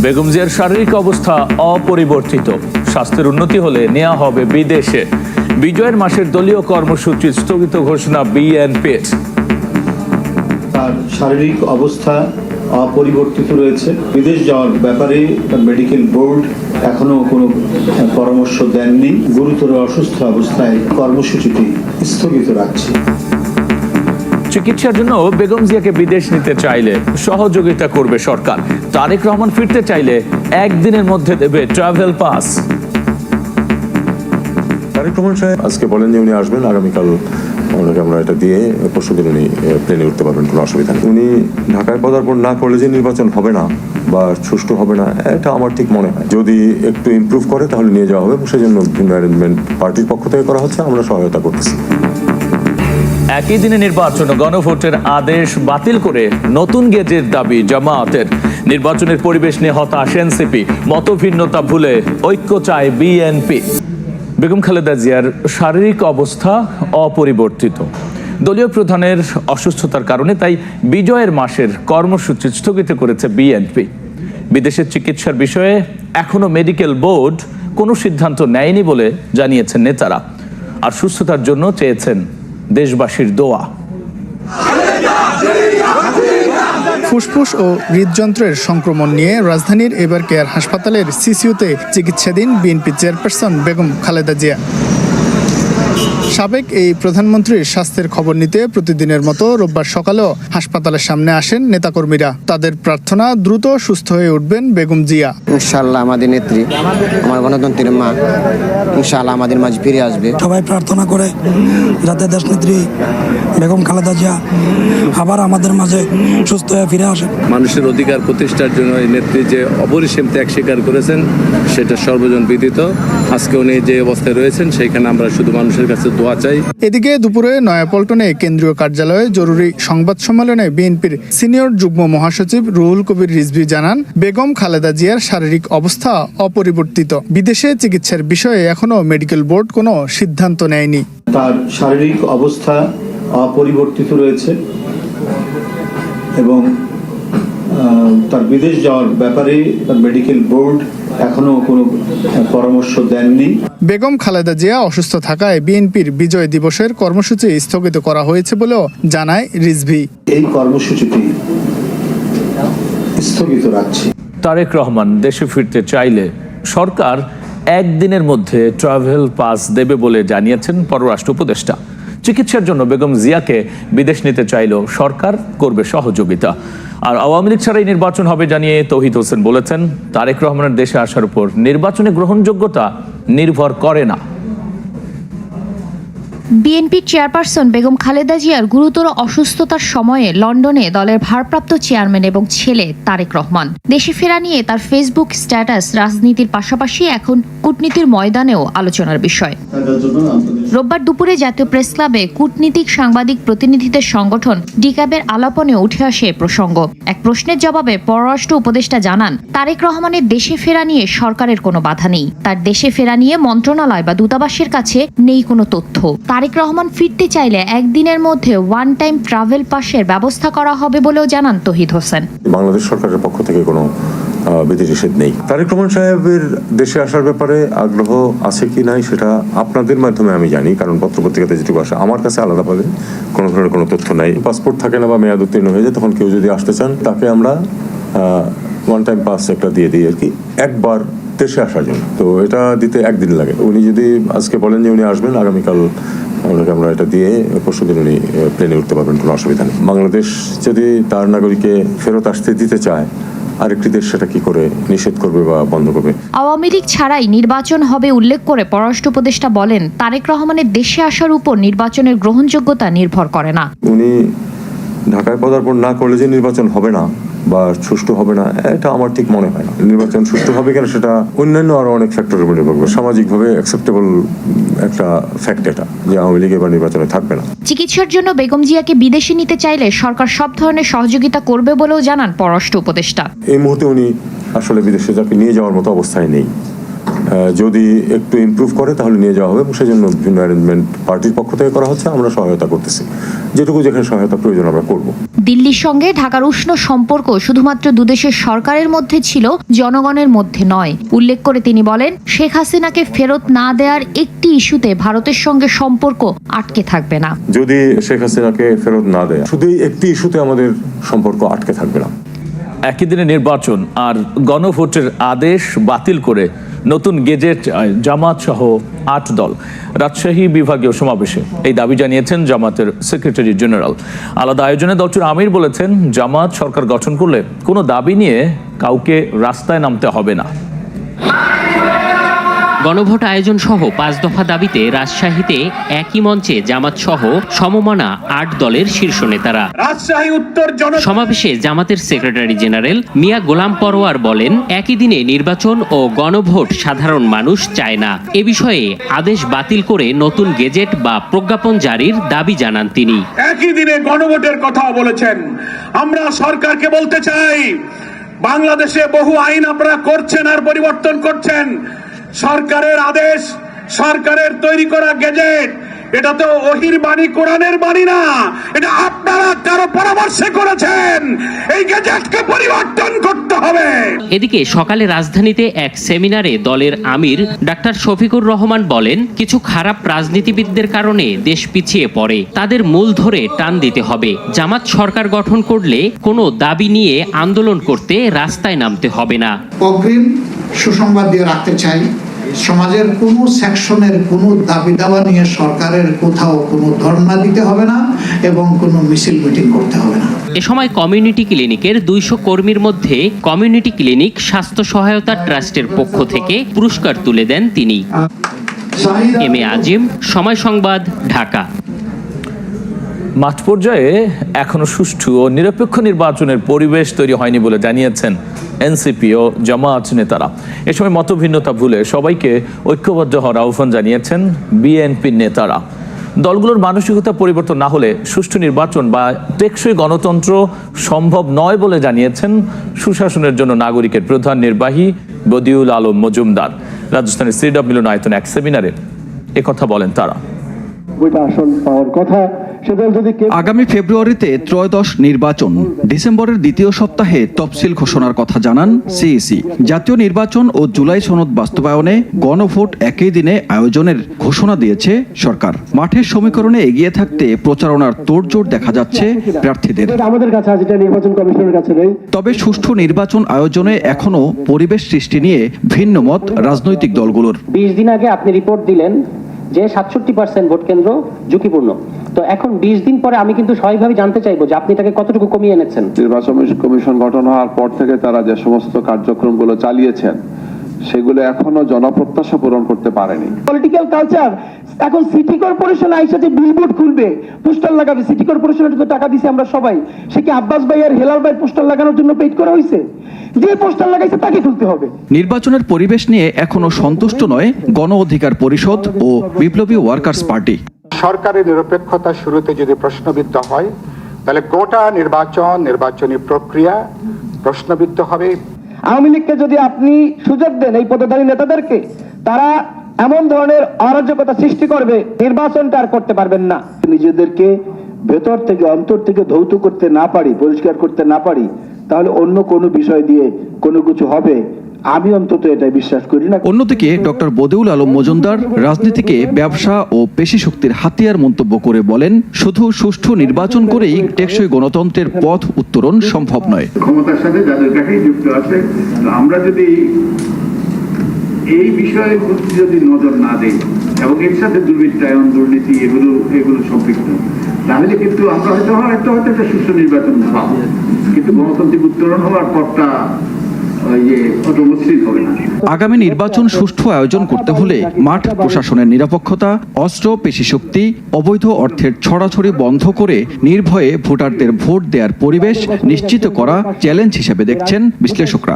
বেগম জিয়ার শারীরিক অবস্থা অপরিবর্তিত। স্বাস্থ্যের উন্নতি হলে নেওয়া হবে বিদেশে। বিজয়ের মাসের দলীয় কর্মসূচি স্থগিত ঘোষণা বিএনপির। তার শারীরিক অবস্থা অপরিবর্তিত রয়েছে। বিদেশ যাওয়ার ব্যাপারে মেডিকেল বোর্ড এখনো কোনো পরামর্শ দেননি। গুরুতর অসুস্থ অবস্থায় কর্মসূচিটি স্থগিত রাখছে। চিকিৎসার জন্য বেগম জিয়াকে বিদেশ নিতে চাইলে সহযোগিতা করবে সরকার। তারেক রহমান ফিরতে চাইলে একদিনের মধ্যে দেবে ট্রাভেল পাস। তারেক রহমান সাহেব আজকে বলেন যে উনি আসবেন আগামীকাল, ওনাকে আমরা এটা দিয়ে পরশুদিন উনি প্লেনে উঠতে পারবেন, কোনো অসুবিধা নেই। উনি ঢাকায় পদার্পণ না করলে যে নির্বাচন হবে না বা সুষ্ঠু হবে না, এটা আমার ঠিক মনে হয়। যদি একটু ইমপ্রুভ করে তাহলে নিয়ে যাওয়া হবে, সেজন্য বিভিন্ন অ্যারেঞ্জমেন্ট পার্টির পক্ষ থেকে করা হচ্ছে, আমরা সহায়তা করতেছি। একই দিনে নির্বাচন ও গণভোটের আদেশ বাতিল করে নতুন গেজের দাবি জামায়াতের। নির্বাচনের পরিবেশ নিয়ে হতাশ এনসিপি, মতভিন্নতা ভুলে ঐক্য চায় বিএনপি। বেগম খালেদা জিয়ার শারীরিক অবস্থা অপরিবর্তিত। দলীয় প্রধানের অসুস্থতার কারণে তাই বিজয়ের মাসের কর্মসূচি স্থগিত করেছে বিএনপি। বিদেশের চিকিৎসার বিষয়ে এখনো মেডিকেল বোর্ড কোনো সিদ্ধান্ত নেয়নি বলে জানিয়েছেন নেতারা। আর সুস্থতার জন্য চেয়েছেন দেশবাসীর দোয়া। ফুসফুস ও হৃদযন্ত্রের সংক্রমণ নিয়ে রাজধানীর এবার কেয়ার হাসপাতালের সিসিইউতে চিকিৎসাধীন বিএনপি চেয়ারপারসন বেগম খালেদা জিয়া। সাবেক এই প্রধানমন্ত্রীর স্বাস্থ্যের খবর নিতে প্রতিদিনের মতো রোববার সকালেও হাসপাতালের সামনে আসেন নেতাকর্মীরা। তাদের প্রার্থনা দ্রুত সুস্থ হয়ে উঠবেন বেগম জিয়া। ইনশাআল্লাহ আমাদের নেত্রী, আমার গণতন্ত্রের মা, ইনশাআল্লাহ আমাদের মাঝে ফিরে আসবে। সবাই প্রার্থনা করে যাতে দেশনেত্রী বেগম খালেদা জিয়া আবার আমাদের মাঝে সুস্থ হয়ে ফিরে আসে। মানুষের অধিকার প্রতিষ্ঠার জন্য এই নেত্রী যে অপরিসীম ত্যাগ স্বীকার করেছেন সেটা সর্বজন বিদিত। আজকে উনি যে অবস্থায় রয়েছেন সেইখানে আমরা শুধু মানুষের কাছে দোয়া চাই। এদিকে দুপুরে নয়াপল্টনে কেন্দ্রীয় কার্যালয়ে জরুরি সংবাদ সম্মেলনে বিএনপির সিনিয়র যুগ্ম মহাসচিব রুহুল কবির রিজভী জানান, বেগম খালেদা জিয়ার শারীরিক অবস্থা অপরিবর্তিত। বিদেশে চিকিৎসার বিষয়ে এখনো মেডিকেল বোর্ড কোনো সিদ্ধান্ত নেয়নি। তার শারীরিক অবস্থা অপরিবর্তিত রয়েছে এবং তার বিদেশ যাওয়ার ব্যাপারে মেডিকেল বোর্ড এখনো কোনো পরামর্শ দেননি। বেগম খালেদা জিয়া অসুস্থ থাকায় বিএনপির বিজয় দিবসের কর্মসূচি স্থগিত করা হয়েছে বলেও জানায় রিজভী। এই কর্মসূচিটি স্থগিত রাখছি। তারেক রহমান দেশে ফিরতে চাইলে সরকার একদিনের মধ্যে ট্রাভেল পাস দেবে বলে জানিয়েছেন পররাষ্ট্র উপদেষ্টা। চিকিৎসার জন্য বেগম জিয়াকে বিদেশ নিতে চাইলেও সরকার করবে সহযোগিতা। আর আওয়ামী লীগ ছাড়াই নির্বাচন হবে জানিয়ে তৌহিদ হোসেন বলেছেন, তারেক রহমানের দেশে আসার উপর নির্বাচনে গ্রহণযোগ্যতা নির্ভর করে না। বিএনপির চেয়ারপারসন বেগম খালেদা জিয়ার গুরুতর অসুস্থতার সময়ে লন্ডনে দলের ভারপ্রাপ্ত চেয়ারম্যান এবং ছেলে তারেক রহমান দেশে ফেরা নিয়ে তার ফেসবুক স্ট্যাটাস রাজনীতির পাশাপাশি এখন কূটনীতির ময়দানেও আলোচনার বিষয়। রোববার দুপুরে জাতীয় প্রেস ক্লাবে কূটনীতিক সাংবাদিক প্রতিনিধিদের সংগঠন ডিক্যাবের আলাপনে উঠে আসে প্রসঙ্গ। এক প্রশ্নের জবাবে পররাষ্ট্র উপদেষ্টা জানান, তারেক রহমানের দেশে ফেরা নিয়ে সরকারের কোনো বাধা নেই। তার দেশে ফেরা নিয়ে মন্ত্রণালয় বা দূতাবাসের কাছে নেই কোনো তথ্য। তারেক রহমান ফিরতে চাইলে একদিনের মধ্যে ওয়ান টাইম ট্রাভেল পাসের ব্যবস্থা করা হবে বলেও জানান তৌহিদ হোসেন। বাংলাদেশ সরকারের পক্ষ থেকে কোনো বিধি নিষেধ নেই। তারেক রহমান সাহেবের দেশে আসার ব্যাপারে আগ্রহ আছে কি নাই সেটা আপনাদের মাধ্যমে আমি জানি, কারণ পত্রপত্রিকাতে যেটুকু আসে আমার কাছে আলাদাভাবে কোনো ধরনের কোনো তথ্য নাই। পাসপোর্ট থাকে না বা মেয়াদ উত্তীর্ণ হয়ে যায়, তখন কেউ যদি আসতে চান তাকে আমরা ওয়ান টাইম পাস একটা দিয়ে দিই আর কি, একবার দেশে আসার জন্য। তো এটা দিতে একদিন লাগে। উনি যদি আজকে বলেন যে উনি আসবেন আগামীকাল, ওনাকে আমরা এটা দিয়ে পরশুদিন উনি প্লেনে উঠতে পারবেন, কোনো অসুবিধা নেই। বাংলাদেশ যদি তার নাগরিককে ফেরত আসতে দিতে চায়, আরেকটি দেশ সেটা কি করে নিষেধ করবে বা বন্ধ করবে? আওয়ামী লীগ ছাড়াই নির্বাচন হবে উল্লেখ করে পররাষ্ট্র উপদেষ্টা বলেন, তারেক রহমানের দেশে আসার উপর নির্বাচনের গ্রহণযোগ্যতা নির্ভর করে না। উনি ঢাকায় পদার্পণ না করলে যে নির্বাচন হবে না বা সুষ্ঠু হবে না, এটা আমার ঠিক মনে হয় না। নির্বাচন সুষ্ঠু হবে কিনা সেটা অন্যান্য আরো অনেক ফ্যাক্টরের উপর নির্ভর করবে। সামাজিকভাবে অ্যাকসেপ্টেবল একটা ফ্যাক্ট এটা যে আওয়ামী লীগ এবার নির্বাচনে থাকবে না। চিকিৎসার জন্য বেগম জিয়াকে বিদেশে নিতে চাইলে সরকার সব ধরনের সহযোগিতা করবে বলেও জানান পররাষ্ট্র উপদেষ্টা। এই মুহূর্তে উনি আসলে বিদেশে যাকে নিয়ে যাওয়ার মতো অবস্থায় নেই, যদি একটু ইমপ্রুভ করে তাহলে নিয়ে যাওয়া হবে এবং সেজন্য বিভিন্ন অ্যারেঞ্জমেন্ট পার্টির পক্ষ থেকে করা হচ্ছে, আমরা সহায়তা করতেছি, যেটুকু যেখানে সহায়তা প্রয়োজন আমরা করব। দিল্লির সঙ্গে ঢাকার উষ্ণ সম্পর্ক শুধুমাত্র দুদেশের সরকারের মধ্যে ছিল, জনগণের মধ্যে নয়। উল্লেখ করে তিনি বলেন, শেখ হাসিনাকে ফেরত না দেওয়ার একটি ইস্যুতে ভারতের সঙ্গে সম্পর্ক আটকে থাকবে না। যদি শেখ হাসিনাকে ফেরত না দেয়, শুধু একটি ইস্যুতে আমাদের সম্পর্ক আটকে থাকবে না। একই দিনে নির্বাচন আর গণভোটের আদেশ বাতিল করে নতুন গেজেট জামাত সহ 8 দল রাজশাহী বিভাগীয় সমাবেশে এই দাবি জানিয়েছেন জামাতের সেক্রেটারি জেনারেল। আলাদা আয়োজনে দলটির আমির বলেছেন, জামাত সরকার গঠন করলে কোনো দাবি নিয়ে কাউকে রাস্তায় নামতে হবে না। গণভোট আয়োজন সহ 5 দফা দাবিতে রাজশাহীতে একই মঞ্চে জামাত সহ সমমনা 8 দলের শীর্ষ নেতারা। সমাবেশে জামাতের সেক্রেটারি জেনারেল মিয়া গোলাম পরোয়ার বলেন, একই দিনে নির্বাচন ও গণভোট সাধারণ মানুষ চায় না। এ বিষয়ে আদেশ বাতিল করে নতুন গেজেট বা প্রজ্ঞাপন জারির দাবি জানান তিনি। একই দিনে গণভোটের কথা বলেছেন। আমরা সরকারকে বলতে চাই, বাংলাদেশে বহু আইন আপনারা করছেন আর পরিবর্তন করছেন। সরকারের আদেশ, সরকারের তৈরি করা গেজেট, এটা তো ওহির বাণী, কোরআনের বাণী না, এটা আপনারা কারো পরামর্শে করেছেন। এই গেজেটকে পরিবর্তন করতে হবে। এদিকে সকালে রাজধানীতে এক সেমিনারে দলের আমির ডাক্তার শফিকুর রহমান বলেন, কিছু খারাপ রাজনীতিবিদদের কারণে দেশ পিছিয়ে পড়ে, তাদের মূল ধরে টান দিতে হবে। জামাত সরকার গঠন করলে কোনো দাবি নিয়ে আন্দোলন করতে রাস্তায় নামতে হবে না। অগ্রিম সুসংবাদ দিয়ে রাখতে চাই, সমাজের কোনো সেকশনের কোনো দাবি দাওয়া নিয়ে সরকারের কোথাও কোনো ধর্ণা দিতে হবে না এবং কোনো মিছিল মিটিং করতে হবে না। এ সময় কমিউনিটি ক্লিনিকের 200 কর্মীর মধ্যে কমিউনিটি ক্লিনিক স্বাস্থ্য সহায়তা ট্রাস্টের পক্ষ থেকে পুরস্কার তুলে দেন তিনি। এম এ আজিম, সময় সংবাদ, ঢাকা। মাঠ পর্যায়ে এখনো সুষ্ঠু ও নিরপেক্ষ নির্বাচনের পরিবেশ তৈরি হয়নি বলে জানিয়েছেন এনসিপি ও জামায়াত নেতারা। এ সময় মতভিন্নতা ভুলে সবাইকে ঐক্যবদ্ধ হওয়ার আহ্বান জানিয়েছেন বিএনপির নেতারা। দলগুলোর মানসিকতা পরিবর্তন না হলে সুষ্ঠু নির্বাচন বা টেকসই গণতন্ত্র সম্ভব নয় বলে জানিয়েছেন সুশাসনের জন্য নাগরিকের প্রধান নির্বাহী বদিউল আলম মজুমদার। রাজস্থানের সিডব্লিউ মিলনায়তন এক সেমিনারে একথা বলেন তারা। আগামী ফেব্রুয়ারিতে ত্রয়োদশ নির্বাচন, ডিসেম্বরের দ্বিতীয় সপ্তাহে তফসিল ঘোষণার কথা জানান সিইসি। জাতীয় নির্বাচন ও জুলাই সনদ বাস্তবায়নে গণভোট একই দিনে আয়োজনের ঘোষণা দিয়েছে সরকার। মাঠের সমীকরণে এগিয়ে থাকতে প্রচারণার তোড়জোড় দেখা যাচ্ছে প্রার্থীদের। তবে সুষ্ঠু নির্বাচন আয়োজনে এখনো পরিবেশ সৃষ্টি নিয়ে ভিন্ন মত রাজনৈতিক দলগুলোর। 20 দিন আগে আপনি রিপোর্ট দিলেন যে 67% ভোট কেন্দ্র ঝুঁকিপূর্ণ। তো এখন 20 দিন পরে আমি কিন্তু স্বাভাবিকভাবে জানতে চাইবো যে আপনি তাকে কতটুকু কমিয়ে এনেছেন। নির্বাচন কমিশন গঠন হওয়ার পর থেকে তারা যে সমস্ত কার্যক্রমগুলো চালিয়েছেন সেগুলো এখনো জনপ্রত্যাশা পূরণ করতে পারেনি। পলিটিক্যাল কালচার, এখন সিটি কর্পোরেশন আইসা যে বিলবোর্ড খুলবে, পোস্টার লাগাবে, সিটি কর্পোরেশনের তো টাকা দিছি আমরা সবাই, সে কি আব্বাস ভাই আর হেলাল ভাই পোস্টার লাগানোর জন্য পেইড করা হয়েছে? যে পোস্টার লাগাইছে তাকে খুলতে হবে। নির্বাচনের পরিবেশ নিয়ে এখনো সন্তুষ্ট নয় গণ অধিকার পরিষদ ও বিপ্লবী ওয়ার্কার্স পার্টি। সরকারের নিরপেক্ষতা শুরুতে যদি প্রশ্নবিদ্ধ হয়, তাহলে গোটা নির্বাচনী প্রক্রিয়া প্রশ্নবিদ্ধ হবে। আওয়ামী লীগকে যদি আপনি সুযোগ দেন, এই পদধারী নেতাদেরকে, তারা এমন ধরনের অরাজকতা সৃষ্টি করবে, নির্বাচনটা আর করতে পারবেন না। নিজেদেরকে ভেতর থেকে অন্তর থেকে ধৌত করতে না পারি, পরিষ্কার করতে না পারি, তাহলে অন্য কোনো বিষয় দিয়ে কোনো কিছু হবে, আমি অন্তত এটা বিশ্বাস করি না। অন্যদিকে ডক্টর বদিউল আলম মজুমদার রাজনীতিকে ব্যবসা ও পেশি শক্তির হাতিয়ার মন্তব্য করে বলেন, শুধু সুষ্ঠু নির্বাচন করেই টেকসই গণতন্ত্রের পথ উত্তরণ সম্ভব নয়। ক্ষমতার সাথে যাদের কাছেই যুক্ত আছে, আমরা যদি এই বিষয়ে যদি নজর না দেই এবং এর সাথে দুর্বৃত্তায়ন, দুর্নীতি এগুলো সম্পৃক্ত, তাহলে কিন্তু আমরা হয়তো একটা সুষ্ঠু নির্বাচন পাবো, কিন্তু গণতান্ত্রিক উত্তরণ হওয়ার পথটা আগামী নির্বাচন সুষ্ঠু আয়োজন করতে হলে মাঠ প্রশাসনের নিরপেক্ষতা, অস্ত্র পেশি শক্তি, অবৈধ অর্থের ছড়াছড়ি বন্ধ করে নির্ভয়ে ভোটারদের ভোট দেওয়ার পরিবেশ নিশ্চিত করা চ্যালেঞ্জ হিসেবে দেখছেন বিশ্লেষকরা।